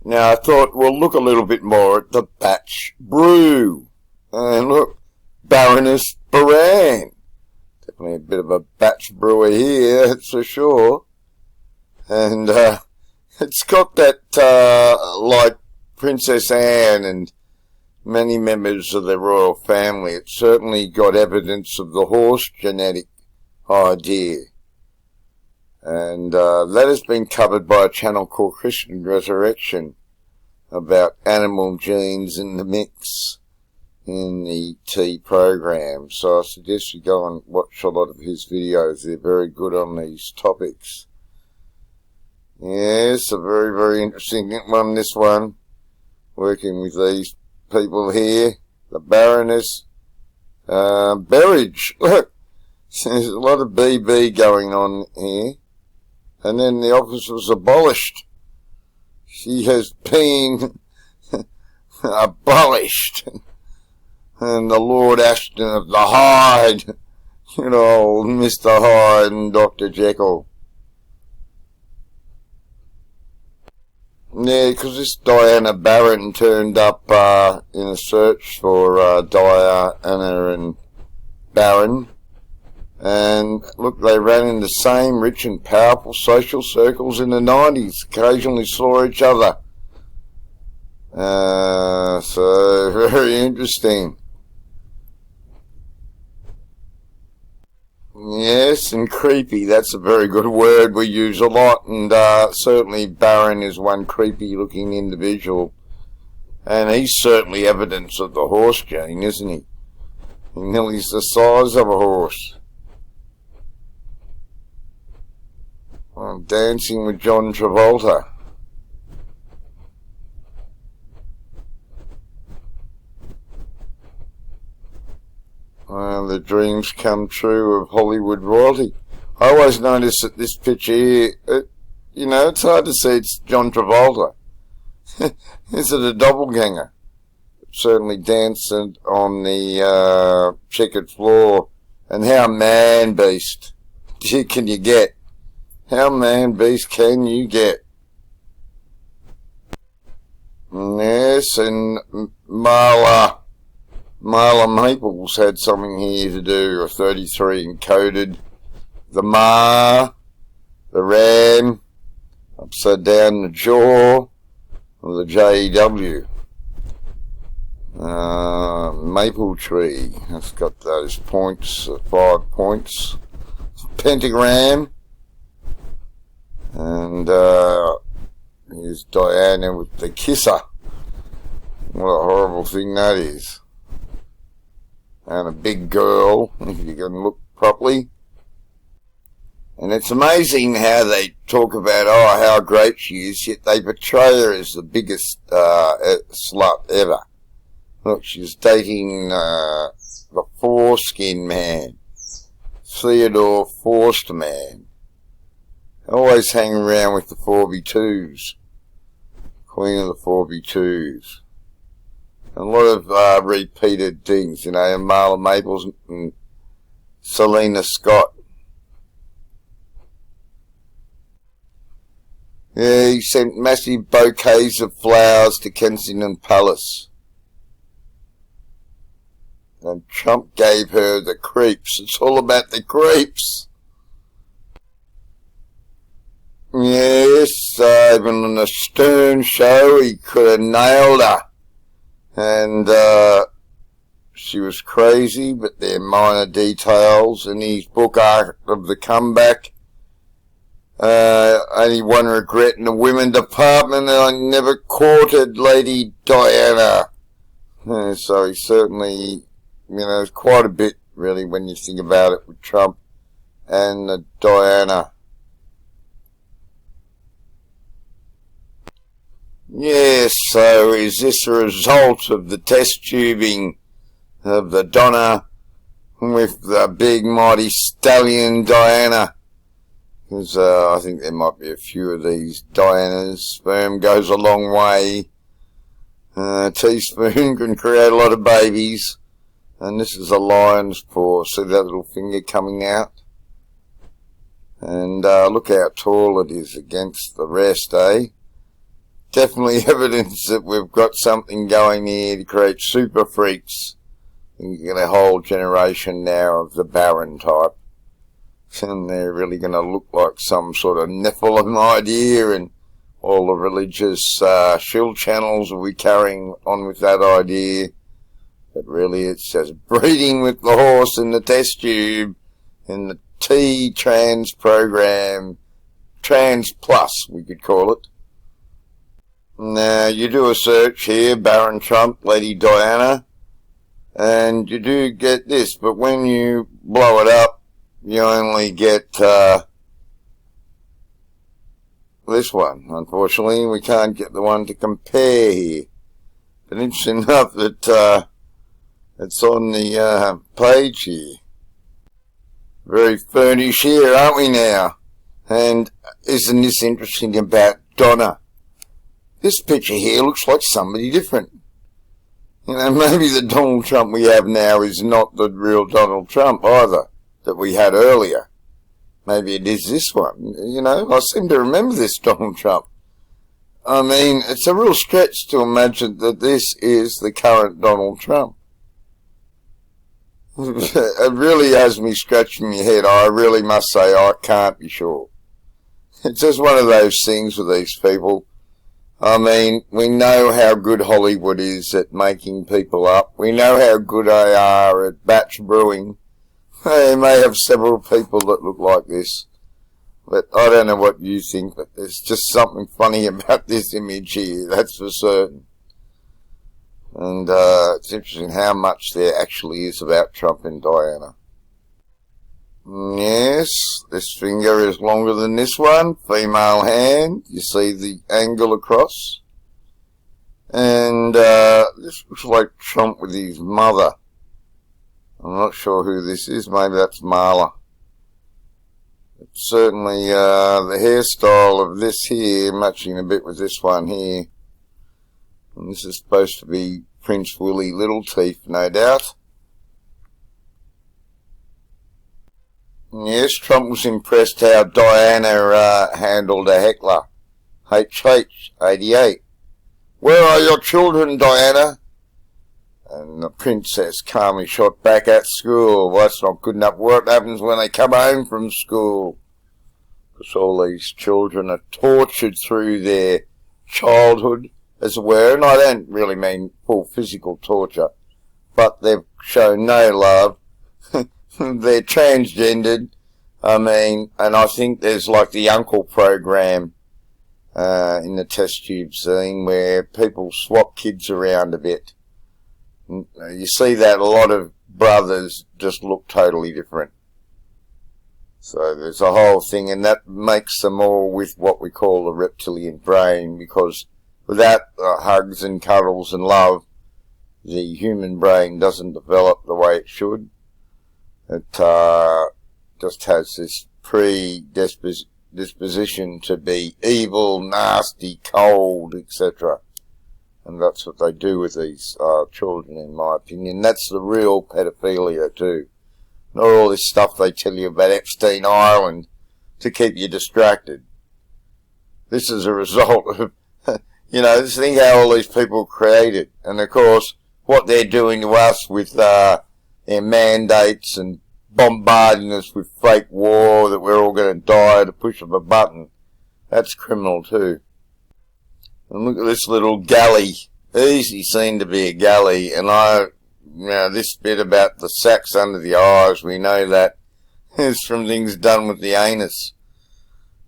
Now I thought we'll look a little bit more at the batch brew. And look, Baroness Baroness. Definitely a bit of a batch brewer here, that's for sure. And it's got that, like Princess Anne and many members of the royal family, it's certainly got evidence of the horse genetic idea. And that has been covered by a channel called Christian Resurrection about animal genes in the mix in the tea program. So I suggest you go and watch a lot of his videos. They're very good on these topics. Yes, a very, very interesting one, this one. Working with these people here. The Baroness Berridge. Look, there's a lot of BB going on here. And then the office was abolished. She has been abolished. And the Lord Ashton of the Hyde, you know, Mr. Hyde and Dr. Jekyll. Yeah, because this Diana Baron turned up in a search for Diana and Baron. And look, they ran in the same rich and powerful social circles in the 90s, occasionally saw each other. So, very interesting. Yes, and creepy, that's a very good word we use a lot, and certainly Baron is one creepy looking individual. And he's certainly evidence of the horse gene, isn't he? He's the size of a horse. I'm dancing with John Travolta. The dreams come true of Hollywood royalty. I always notice that this picture here, you know, it's hard to see it's John Travolta. Is it a doppelganger? Certainly dancing on the checkered floor. And how man-beast can you get? How man-beast can you get? Yes, and Marla Maples had something here to do, a 33 encoded. The Ma, the Ram, upside down the jaw, or the JW. Maple tree, it's got those points, 5 points. Pentagram. And here's Diana with the kisser. What a horrible thing that is. And a big girl, if you can look properly. And it's amazing how they talk about, oh, how great she is, yet they portray her as the biggest slut ever. Look, she's dating the foreskin man, Theodore Forstman. Always hang around with the 4B2s, Queen of the 4B2s. A lot of repeated things, you know, Marla Maples and Selena Scott. Yeah, he sent massive bouquets of flowers to Kensington Palace. And Trump gave her the creeps. It's all about the creeps. Yes, even on the Stern show, he could have nailed her. And she was crazy, but they're minor details. In his book, Art of the Comeback, only one regret in the women department, I never courted Lady Diana. So he certainly, you know, there's quite a bit, really, when you think about it, with Trump and Diana. Yes, so is this a result of the test tubing of the Donna with the big mighty stallion Diana? Because I think there might be a few of these Dianas. Sperm goes a long way. A teaspoon can create a lot of babies. And this is a lion's paw. See that little finger coming out? And look how tall it is against the rest, eh? definitely evidence that we've got something going here to create super freaks. You get a whole generation now of the Baron type. And they're really going to look like some sort of Nephilim idea, and all the religious shill channels will be carrying on with that idea. But really it's just breeding with the horse in the test tube in the T-Trans program. Trans Plus, we could call it. Now, you do a search here, Baron Trump, Lady Diana, and you do get this, but when you blow it up, you only get this one. Unfortunately, we can't get the one to compare here. But interesting enough that it's on the page here. Very furnished here, aren't we now? And isn't this interesting about Donna? This picture here looks like somebody different. You know, maybe the Donald Trump we have now is not the real Donald Trump either, that we had earlier. Maybe it is this one. You know, I seem to remember this Donald Trump. I mean, it's a real stretch to imagine that this is the current Donald Trump. It really has me scratching my head. I really must say I can't be sure. It's just one of those things with these people. I mean, we know how good Hollywood is at making people up. We know how good they are at batch brewing. They may have several people that look like this. But I don't know what you think, but there's just something funny about this image here, that's for certain. And it's interesting how much there actually is about Trump and Diana. Yes, this finger is longer than this one. Female hand. You see the angle across. And this looks like Trump with his mother. I'm not sure who this is. Maybe that's Marla. But certainly the hairstyle of this here matching a bit with this one here. And this is supposed to be Prince Willie Little Teeth, no doubt. Yes, Trump was impressed how Diana handled a heckler. HH, 88. Where are your children, Diana? And the princess calmly shot back at school. Well, that's not good enough. What happens when they come home from school? Because all these children are tortured through their childhood, as it were. And I don't really mean full physical torture, but they've shown no love. They're transgendered. I mean, and I think there's like the Uncle program in the test tube scene where people swap kids around a bit. You see that a lot of brothers just look totally different. So there's a whole thing, and that makes them all with what we call the reptilian brain, because without hugs and cuddles and love, the human brain doesn't develop the way it should. It just has this predisposition to be evil, nasty, cold, etc. And that's what they do with these children, in my opinion. That's the real pedophilia too. Not all this stuff they tell you about Epstein Island to keep you distracted. This is a result of, you know, this thing how all these people created. And of course, what they're doing to us with their mandates and bombarding us with fake war that we're all going to die at the push of a button. That's criminal too. And look at this little galley. Easy seen to be a galley. And this bit about the sacs under the eyes, we know that is from things done with the anus.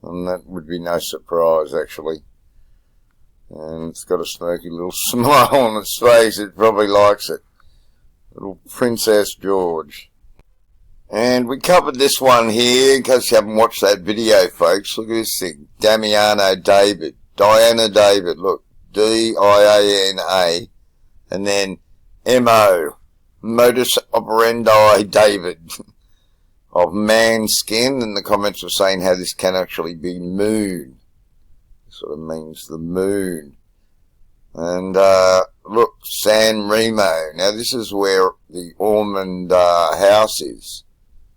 And that would be no surprise, actually. And it's got a smoky little smile on its face. It probably likes it. Little Princess George. And we covered this one here, in case you haven't watched that video, folks. Look at this thing. Diana David, look. D-I-A-N-A. And then M-O. Modus operandi David. Of man skin. And the comments were saying how this can actually be moon. It sort of means the moon. And, look, San Remo. Now this is where the Ormond house is,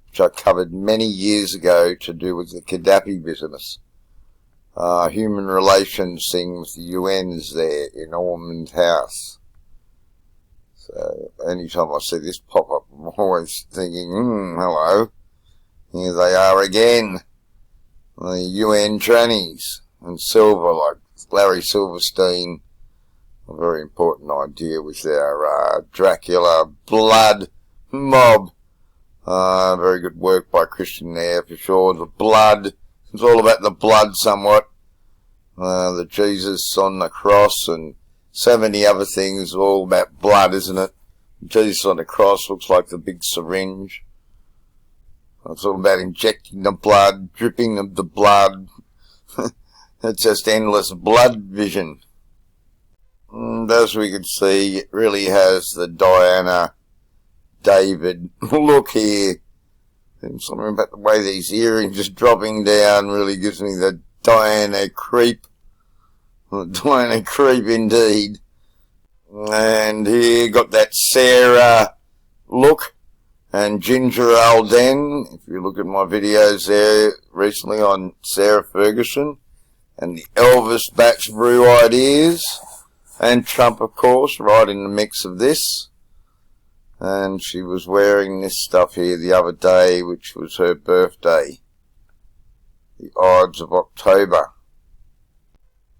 which I covered many years ago to do with the Gaddafi business. human relations thing with the UNs there in Ormond House. So anytime I see this pop up, I'm always thinking, hello, here they are again, the UN trannies, and Silver, like Larry Silverstein, a very important idea with our Dracula blood mob. Very good work by Christian there for sure. The blood, it's all about the blood somewhat. The Jesus on the cross and so many other things, all about blood, isn't it? Jesus on the cross looks like the big syringe. It's all about injecting the blood, dripping of the blood. It's just endless blood vision. And as we can see, it really has the Diana David look here. And something about the way these earrings just dropping down really gives me the Diana creep. The Diana creep indeed. And here got that Sarah look. And Ginger Alden, if you look at my videos there recently on Sarah Ferguson. And the Elvis Batch Brew ideas. And Trump, of course, right in the mix of this. And she was wearing this stuff here the other day, which was her birthday. The Ides of October.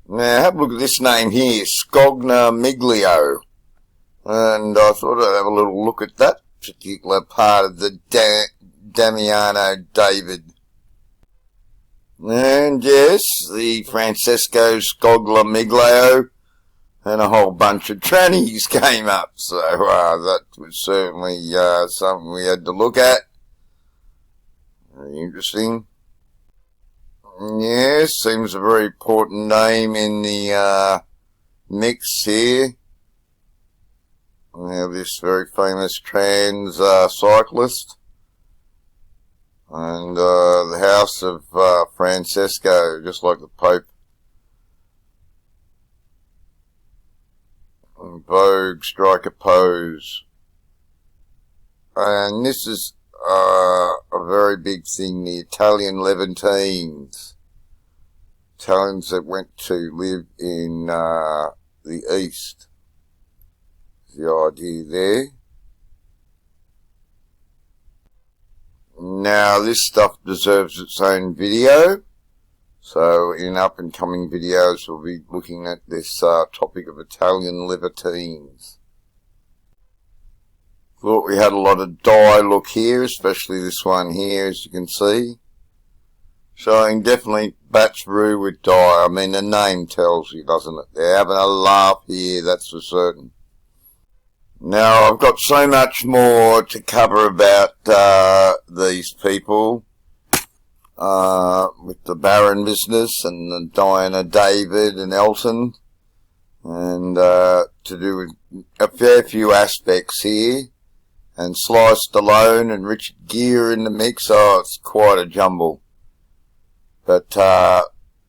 Now, have a look at this name here, Scogna Miglio. And I thought I'd have a little look at that particular part of the Damiano David. And yes, the Francesco Scogna Miglio. And a whole bunch of trannies came up, so that was certainly something we had to look at. Very interesting. Yes, seems a very important name in the mix here. We have this very famous trans cyclist. And the house of Francesco, just like the Pope. Vogue, strike a pose. And this is a very big thing, the Italian Levantines. Italians that went to live in the East. The idea there. Now this stuff deserves its own video. So in up and coming videos we'll be looking at this topic of Italian libertines. Thought we had a lot of dye look here, especially this one here as you can see. Showing definitely batch brew with dye. I mean the name tells you, doesn't it? They're having a laugh here, that's for certain. Now I've got so much more to cover about these people. With the Baron business and the Diana David and Elton, and to do with a fair few aspects here, and Sly Stallone and Richard Gere in the mix. Oh, it's quite a jumble. But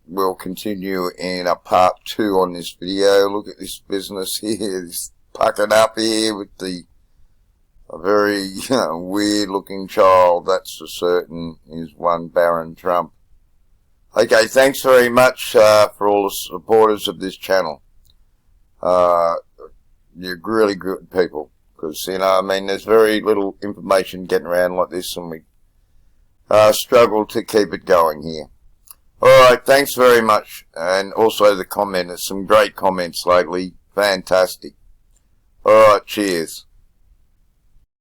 we'll continue in a part 2 on this video. Look at this business here, this puckered up here with the a very weird looking child, that's for certain, is one Baron Trump. Okay, thanks very much for all the supporters of this channel. You're really good people, because, I mean, there's very little information getting around like this, and we struggle to keep it going here. Alright, thanks very much, and also the commenters, some great comments lately, fantastic. Alright, cheers.